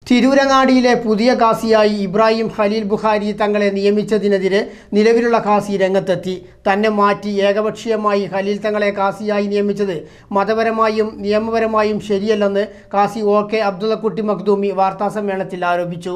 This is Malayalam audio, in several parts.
തിരൂരങ്ങാടിയിലെ പുതിയ ഖാസിയായി ഇബ്രാഹിം ഖലീൽ ബുഖാരി തങ്ങളെ നിയമിച്ചതിനെതിരെ നിലവിലുള്ള ഖാസി രംഗത്തെത്തി. തന്നെ മാറ്റി ഏകപക്ഷീയമായി ഖലീൽ തങ്ങളെ ഖാസിയായി നിയമിച്ചത് മതപരമായും നിയമപരമായും ശരിയല്ലെന്ന് ഖാസി OK അബ്ദുള്ളക്കുട്ടി മഖ്ദൂമി വാർത്താസമ്മേളനത്തിൽ ആരോപിച്ചു.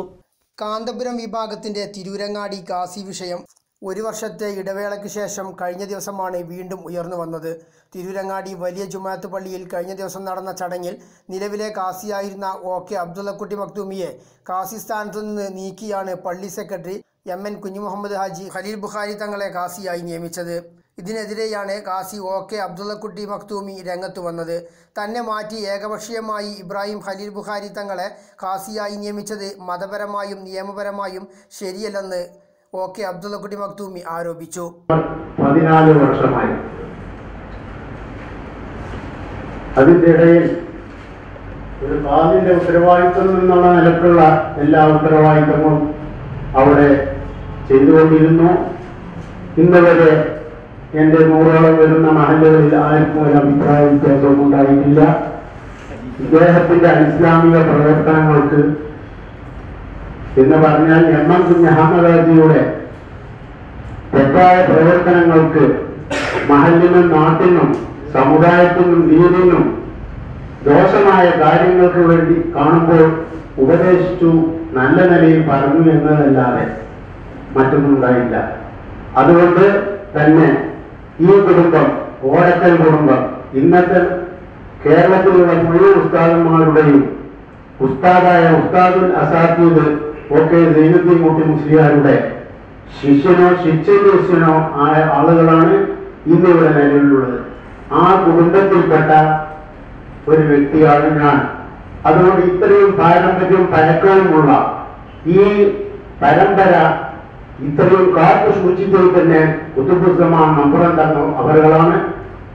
കാന്തപുരം വിഭാഗത്തിൻ്റെ തിരൂരങ്ങാടി ഖാസി വിഷയം ഒരു വർഷത്തെ ഇടവേളയ്ക്ക് ശേഷം കഴിഞ്ഞ ദിവസമാണ് വീണ്ടും ഉയർന്നു വന്നത്. തിരൂരങ്ങാടി വലിയ ജുമാഅത്ത് പള്ളിയിൽ കഴിഞ്ഞ ദിവസം നടന്ന ചടങ്ങിൽ നിലവിലെ ഖാസിയായിരുന്ന OK അബ്ദുള്ളക്കുട്ടി മഖ്ദൂമിയെ ഖാസി സ്ഥാനത്തു നിന്ന് നീക്കിയാണ് പള്ളി സെക്രട്ടറി MN കുഞ്ഞുമുഹമ്മദ് ഹാജി ഖലീൽ ബുഖാരി തങ്ങളെ ഖാസിയായി നിയമിച്ചത്. ഇതിനെതിരെയാണ് ഖാസി OK അബ്ദുള്ളക്കുട്ടി മഖ്ദൂമി രംഗത്ത് വന്നത്. തന്നെ മാറ്റി ഏകപക്ഷീയമായി ഇബ്രാഹിം ഖലീൽ ബുഖാരി തങ്ങളെ ഖാസിയായി നിയമിച്ചത് മതപരമായും നിയമപരമായും ശരിയല്ലെന്ന് OK അബ്ദുള്ളക്കുട്ടി മഖ്ദൂമി ആരോപിച്ചു. 14 വർഷമായി അതിൻ്റെ ഇടയിൽ ഒരു ഖാദിന്റെ ഉത്തരവാദിത്വം എന്നുള്ള നിലക്കുള്ള എല്ലാ ഉത്തരവാദിത്തങ്ങളും അവിടെ ചെയ്തുകൊണ്ടിരുന്നു. ഇന്നുവരെ എൻ്റെ 100ഓളം വരുന്ന മഹല്ലുകളിൽ ആർക്കും ഒരു അഭിപ്രായ വ്യത്യാസവും ഉണ്ടായിട്ടില്ല. ഇദ്ദേഹത്തിന്റെ ഇസ്ലാമിക പ്രവർത്തനങ്ങൾക്ക് എന്ന് പറഞ്ഞാൽ MN കുഞ്ഞഹമ്മദ് ഹാജിയുടെ തെറ്റായ പ്രവർത്തനങ്ങൾക്ക് മഹല്ലിനും നാട്ടിനും സമുദായത്തിനും ദീനിനും ദോഷമായ കാര്യങ്ങൾക്ക് വേണ്ടി കാണുമ്പോൾ ഉപദേശിച്ചു, നല്ല നിലയിൽ പറഞ്ഞു എന്നതല്ലാതെ മറ്റൊന്നും ഉണ്ടായില്ല. അതുകൊണ്ട് തന്നെ ഈ കുടുംബം, ഓരക്കൽ കുടുംബം, ഇന്നത്തെ കേരളത്തിലുള്ള മുഴുവൻ ഉസ്താദന്മാരുടെയും ഉസ്താദായ ഉസ്താദുൽ അസാത്തീദ് OK സൈനുദ്ദീൻ കുട്ടി മുസ്ലിയാരുടെ ശിഷ്യനോ ശിഷ്യനോ ആയ ആളുകളാണ് ഇന്നിവിടെ നിലവിലുള്ളത്. ആ കുടുംബത്തിൽപ്പെട്ട ഒരു വ്യക്തിയാണ് ഞാൻ. അതുകൊണ്ട് ഇത്രയും പാരമ്പര്യം പഴക്കമുള്ള ഈ പരമ്പര ഇത്രയും കാത്തു സൂക്ഷിച്ചതിൽ തന്നെ കുത്തുബുസ്സമാൻ നമ്പുറം തന്നു അവരുകളാണ്.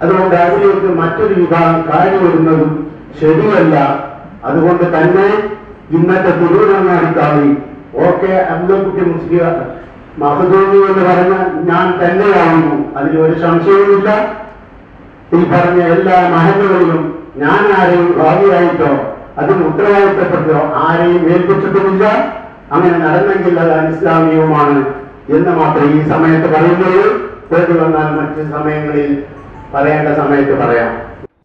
അതുകൊണ്ട് അതിലേക്ക് മറ്റൊരു വിഭാഗം കാര്യം വരുന്നതും ശരിയല്ല. അതുകൊണ്ട് തന്നെ ഇന്നത്തെ തിരൂരങ്ങാടി ഖാദി OK അബ്ദുള്ളക്കുട്ടി മുസ്ലിയാർ മഖ്ദൂമി എന്ന് പറഞ്ഞ ഞാൻ തന്നെയാവുന്നു, അതിലൊരു സംശയവുമില്ല. ഈ പറഞ്ഞ എല്ലാ മഹല്ലുകളിലും ഞാൻ ആരെയും ഖാദിയായിട്ടോ അതിന് ഉത്തരവാദിത്തപ്പെട്ടോ ആരെയും ഏൽപ്പിച്ചിട്ടുമില്ല. അങ്ങനെ നടന്നെങ്കിൽ അത് അനിസ്ലാമികവുമാണ് എന്ന് മാത്രമേ ഈ സമയത്ത് പറയുന്നത്. വേണ്ടി വന്നാൽ മറ്റ് സമയങ്ങളിൽ പറയേണ്ട സമയത്ത് പറയാം.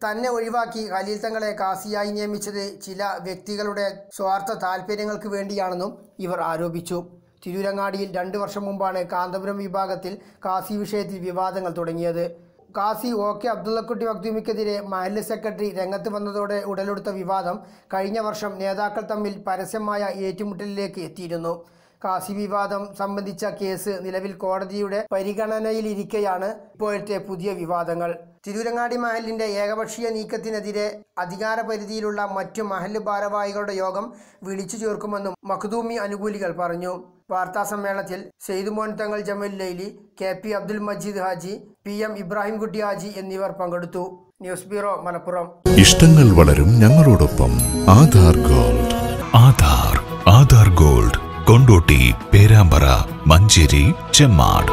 തന്നെ ഒഴിവാക്കി ഖലീൽ തങ്ങളെ ഖാസിയായി നിയമിച്ചത് ചില വ്യക്തികളുടെ സ്വാർത്ഥ താല്പര്യങ്ങൾക്ക് വേണ്ടിയാണെന്നും ഇവർ ആരോപിച്ചു. തിരൂരങ്ങാടിയിൽ 2 വർഷം മുമ്പാണ് കാന്തപുരം വിഭാഗത്തിൽ ഖാസി വിഷയത്തിൽ വിവാദങ്ങൾ തുടങ്ങിയത്. ഖാസി OK അബ്ദുള്ളക്കുട്ടി മഖ്ദൂമിക്കെതിരെ മഹല്ല് സെക്രട്ടറി രംഗത്ത് വന്നതോടെ ഉടലെടുത്ത വിവാദം കഴിഞ്ഞ വർഷം നേതാക്കൾ തമ്മിൽ പരസ്യമായ ഏറ്റുമുട്ടലിലേക്ക് എത്തിയിരുന്നു. ഖാസി വിവാദം സംബന്ധിച്ച കേസ് നിലവിൽ കോടതിയുടെ പരിഗണനയിലിരിക്കെയാണ് ഇപ്പോഴത്തെ പുതിയ വിവാദങ്ങൾ. തിരൂരങ്ങാടി മഹല്ലിന്റെ ഏകപക്ഷീയ നീക്കത്തിനെതിരെ അധികാരപരിധിയിലുള്ള മറ്റു മഹല്ല് ഭാരവാഹികളുടെ യോഗം വിളിച്ചു ചേർക്കുമെന്നും മഖ്ദൂമി അനുകൂലികൾ പറഞ്ഞു. വാർത്താസമ്മേളനത്തിൽ സെയ്ദുമോൻ തങ്ങൾ ജമൽ ലൈലി, KP അബ്ദുൽ മജീദ് ഹാജി, PM ഇബ്രാഹിം കുട്ടി ഹാജി എന്നിവർ പങ്കെടുത്തു. News bureau, Malappuram. ഇഷ്ടങ്ങൾ വളരും ഞങ്ങളോടൊപ്പം. ആധാർ ഗോൾഡ്. ആധാർ ഗോൾഡ്, കൊണ്ടോട്ടി, പേരാമ്പ്ര, മഞ്ചേരി, ചെമ്മാട്.